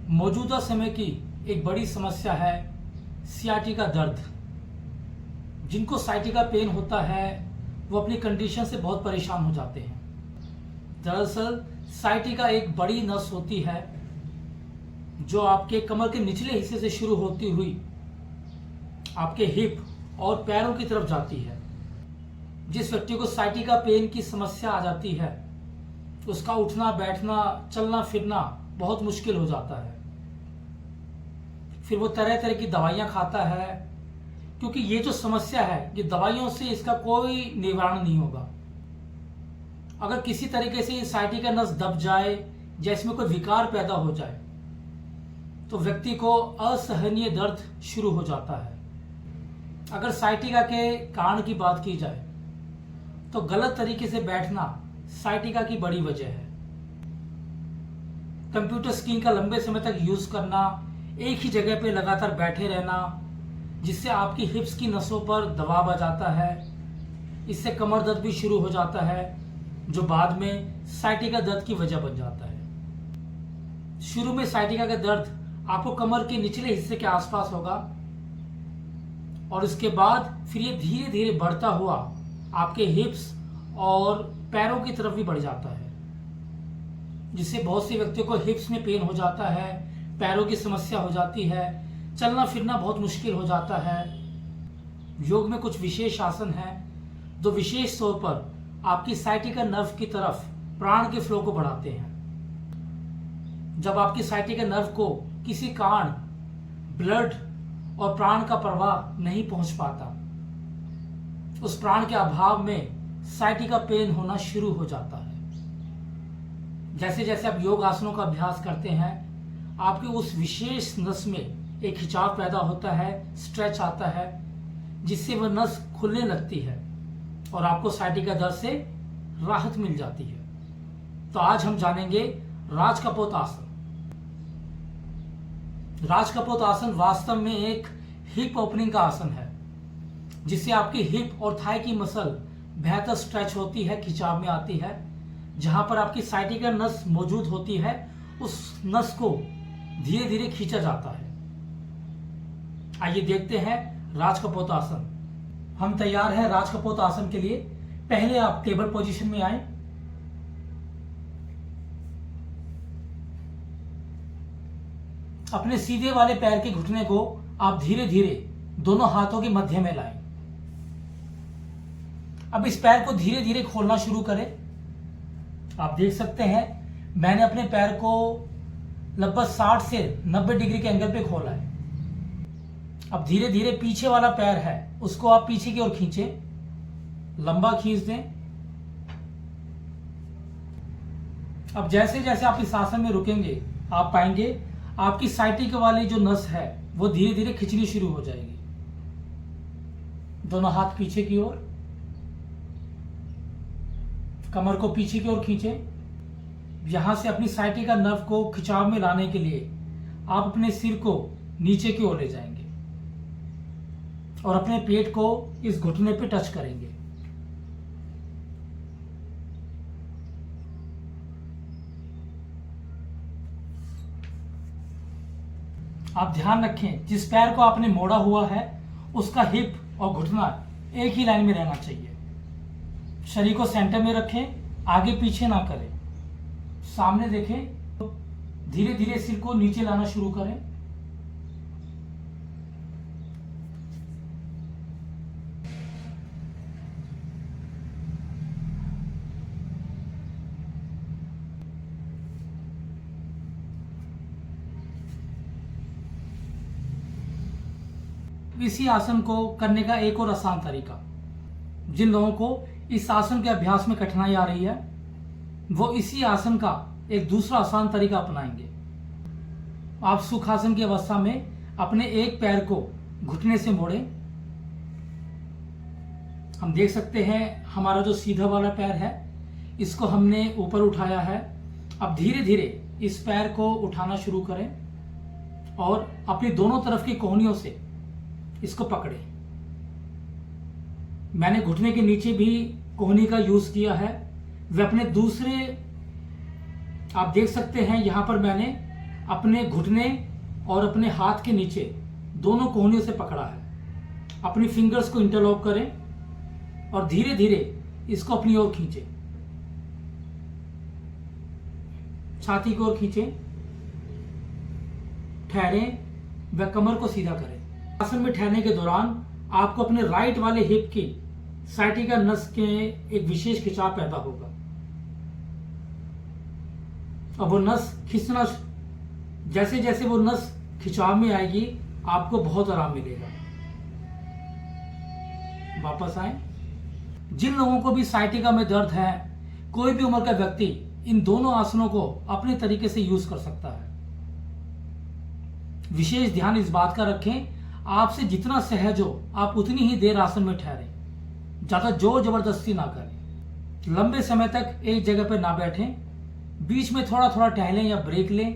मौजूदा समय की एक बड़ी समस्या है सियाटिका दर्द। जिनको साइटिका पेन होता है वो अपनी कंडीशन से बहुत परेशान हो जाते हैं। दरअसल साइटिका एक बड़ी नस होती है जो आपके कमर के निचले हिस्से से शुरू होती हुई आपके हिप और पैरों की तरफ जाती है। जिस व्यक्ति को साइटिका पेन की समस्या आ जाती है उसका उठना बैठना चलना फिरना बहुत मुश्किल हो जाता है। फिर वो तरह तरह की दवाइयाँ खाता है, क्योंकि ये जो समस्या है ये दवाइयों से इसका कोई निवारण नहीं होगा। अगर किसी तरीके से साइटिका नस दब जाए या इसमें कोई विकार पैदा हो जाए तो व्यक्ति को असहनीय दर्द शुरू हो जाता है। अगर साइटिका के कारण की बात की जाए तो गलत तरीके से बैठना साइटिका की बड़ी वजह है। कंप्यूटर स्क्रीन का लंबे समय तक यूज करना, एक ही जगह पे लगातार बैठे रहना, जिससे आपकी हिप्स की नसों पर दबाव आ जाता है। इससे कमर दर्द भी शुरू हो जाता है जो बाद में साइटिका दर्द की वजह बन जाता है। शुरू में साइटिका का दर्द आपको कमर के निचले हिस्से के आसपास होगा और इसके बाद फिर ये धीरे धीरे बढ़ता हुआ आपके हिप्स और पैरों की तरफ भी बढ़ जाता है, जिससे बहुत से व्यक्तियों को हिप्स में पेन हो जाता है, पैरों की समस्या हो जाती है, चलना फिरना बहुत मुश्किल हो जाता है। योग में कुछ विशेष आसन हैं जो विशेष तौर पर आपकी साइटिका नर्व की तरफ प्राण के फ्लो को बढ़ाते हैं। जब आपकी साइटिका नर्व को किसी कारण ब्लड और प्राण का प्रवाह नहीं पहुंच पाता, उस प्राण के अभाव में साइटिका पेन होना शुरू हो जाता है। जैसे जैसे आप योग आसनों का अभ्यास करते हैं आपके उस विशेष नस में एक खिंचाव पैदा होता है, स्ट्रेच आता है, जिससे वह नस खुलने लगती है और आपको साइटिका दर्द से राहत मिल जाती है। तो आज हम जानेंगे राजकपोत आसन। राजकपोत आसन वास्तव में एक हिप ओपनिंग का आसन है, जिससे आपकी हिप और थाई की मसल बेहतर स्ट्रेच होती है, खिंचाव में आती है। जहां पर आपकी साइटिका नस मौजूद होती है उस नस को धीरे धीरे खींचा जाता है। आइए देखते हैं राजकपोत आसन। हम तैयार हैं राजकपोत आसन के लिए। पहले आप टेबल पोजीशन में आए। अपने सीधे वाले पैर के घुटने को आप धीरे धीरे दोनों हाथों के मध्य में लाएं। अब इस पैर को धीरे धीरे खोलना शुरू करें। आप देख सकते हैं मैंने अपने पैर को लगभग 60 से 90 डिग्री के एंगल पे खोला है। अब धीरे धीरे पीछे वाला पैर है उसको आप पीछे की ओर खींचें, लंबा खींच दें। अब जैसे जैसे आप इस आसन में रुकेंगे आप पाएंगे आपकी साइटिका वाली जो नस है वो धीरे धीरे खिंचनी शुरू हो जाएगी। दोनों हाथ पीछे की ओर, कमर को पीछे की ओर खींचें। यहां से अपनी साइटिका नर्व को खिंचाव में लाने के लिए आप अपने सिर को नीचे की ओर ले जाएंगे और अपने पेट को इस घुटने पे टच करेंगे। आप ध्यान रखें जिस पैर को आपने मोड़ा हुआ है उसका हिप और घुटना एक ही लाइन में रहना चाहिए। शरीर को सेंटर में रखें, आगे पीछे ना करें, सामने देखें। धीरे धीरे सिर को नीचे लाना शुरू करें। इसी आसन को करने का एक और आसान तरीका, जिन लोगों को इस आसन के अभ्यास में कठिनाई आ रही है वो इसी आसन का एक दूसरा आसान तरीका अपनाएंगे। आप सुखासन की अवस्था में अपने एक पैर को घुटने से मोड़ें। हम देख सकते हैं हमारा जो सीधा वाला पैर है इसको हमने ऊपर उठाया है। अब धीरे धीरे इस पैर को उठाना शुरू करें और अपनी दोनों तरफ की कोहनियों से इसको पकड़ें। मैंने घुटने के नीचे भी कोहनी का यूज किया है। वे अपने दूसरे, आप देख सकते हैं यहां पर मैंने अपने घुटने और अपने हाथ के नीचे दोनों कोहनियों से पकड़ा है। अपनी फिंगर्स को इंटरलॉक करें और धीरे धीरे इसको अपनी ओर खींचें। छाती की ओर खींचें, ठहरें व कमर को सीधा करें। आसन में ठहरने के दौरान आपको अपने राइट वाले हिप की साइटिका नस के एक विशेष खिंचाव पैदा होगा। अब वो नस खिंचना, जैसे जैसे वो नस खिंचाव में आएगी आपको बहुत आराम मिलेगा। वापस आए। जिन लोगों को भी साइटिका में दर्द है, कोई भी उम्र का व्यक्ति इन दोनों आसनों को अपने तरीके से यूज कर सकता है। विशेष ध्यान इस बात का रखें, आपसे जितना सहज हो आप उतनी ही देर आसन में ठहरें, ज्यादा जोर जबरदस्ती ना करें। लंबे समय तक एक जगह पर ना बैठें, बीच में थोड़ा थोड़ा टहलें या ब्रेक लें।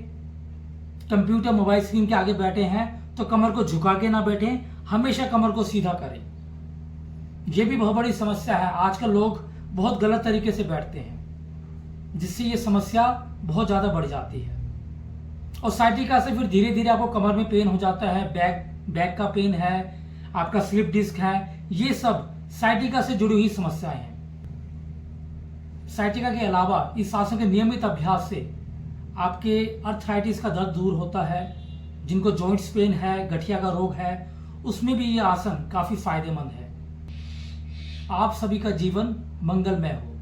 कंप्यूटर मोबाइल स्क्रीन के आगे बैठे हैं तो कमर को झुका के ना बैठें, हमेशा कमर को सीधा करें। यह भी बहुत बड़ी समस्या है, आजकल लोग बहुत गलत तरीके से बैठते हैं, जिससे ये समस्या बहुत ज्यादा बढ़ जाती है। और साइटिका से फिर धीरे धीरे आपको कमर में पेन हो जाता है, बैक का पेन है, आपका स्लिप डिस्क है, ये सब साइटिका से जुड़ी हुई समस्याएं हैं। साइटिका के अलावा इस आसन के नियमित अभ्यास से आपके अर्थराइटिस का दर्द दूर होता है। जिनको जॉइंट्स पेन है, गठिया का रोग है, उसमें भी ये आसन काफी फायदेमंद है। आप सभी का जीवन मंगलमय हो।